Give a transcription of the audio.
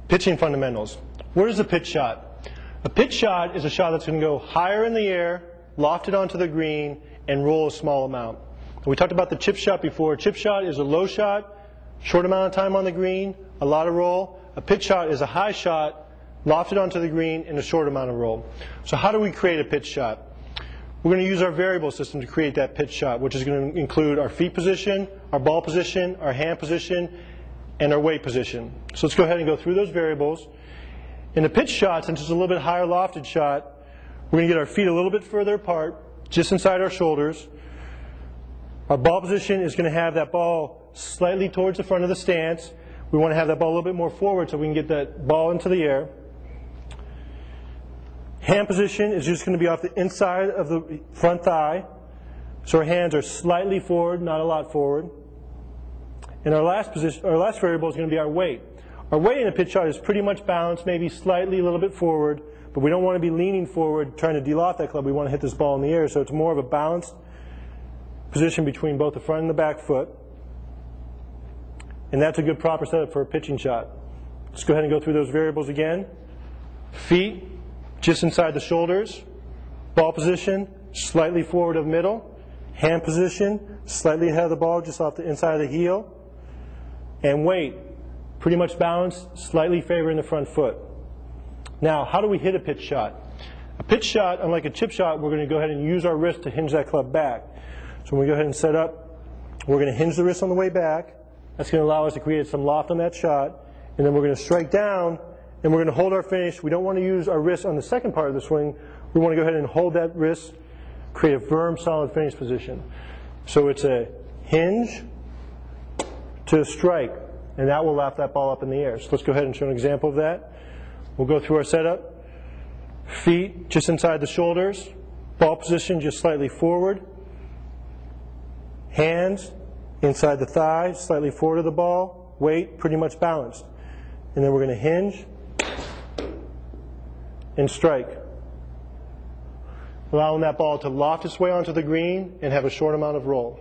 Pitching fundamentals. What is a pitch shot? A pitch shot is a shot that's going to go higher in the air, lofted onto the green, and roll a small amount. We talked about the chip shot before. A chip shot is a low shot, short amount of time on the green, a lot of roll. A pitch shot is a high shot, lofted onto the green, and a short amount of roll. So how do we create a pitch shot? We're going to use our variable system to create that pitch shot, which is going to include our feet position, our ball position, our hand position, and our weight position. So let's go ahead and go through those variables. In the pitch shot, since it's a little bit higher lofted shot, we're going to get our feet a little bit further apart, just inside our shoulders. Our ball position is going to have that ball slightly towards the front of the stance. We want to have that ball a little bit more forward so we can get that ball into the air. Hand position is just going to be off the inside of the front thigh. So our hands are slightly forward, not a lot forward. And our last variable is going to be our weight. Our weight in a pitch shot is pretty much balanced, maybe slightly a little bit forward, but we don't want to be leaning forward trying to de-loft that club. We want to hit this ball in the air, so it's more of a balanced position between both the front and the back foot. And that's a good proper setup for a pitching shot. Let's go ahead and go through those variables again. Feet, just inside the shoulders. Ball position, slightly forward of middle. Hand position, slightly ahead of the ball, just off the inside of the heel. And weight, pretty much balanced, slightly favoring the front foot. Now, how do we hit a pitch shot? A pitch shot, unlike a chip shot, we're going to go ahead and use our wrist to hinge that club back. So when we go ahead and set up, we're going to hinge the wrist on the way back. That's going to allow us to create some loft on that shot. And then we're going to strike down, and we're going to hold our finish. We don't want to use our wrist on the second part of the swing. We want to go ahead and hold that wrist, create a firm, solid finish position. So it's a hinge to a strike, and that will loft that ball up in the air. So let's go ahead and show an example of that. We'll go through our setup. Feet just inside the shoulders. Ball position just slightly forward. Hands inside the thigh, slightly forward of the ball. Weight pretty much balanced. And then we're going to hinge and strike, allowing that ball to loft its way onto the green and have a short amount of roll.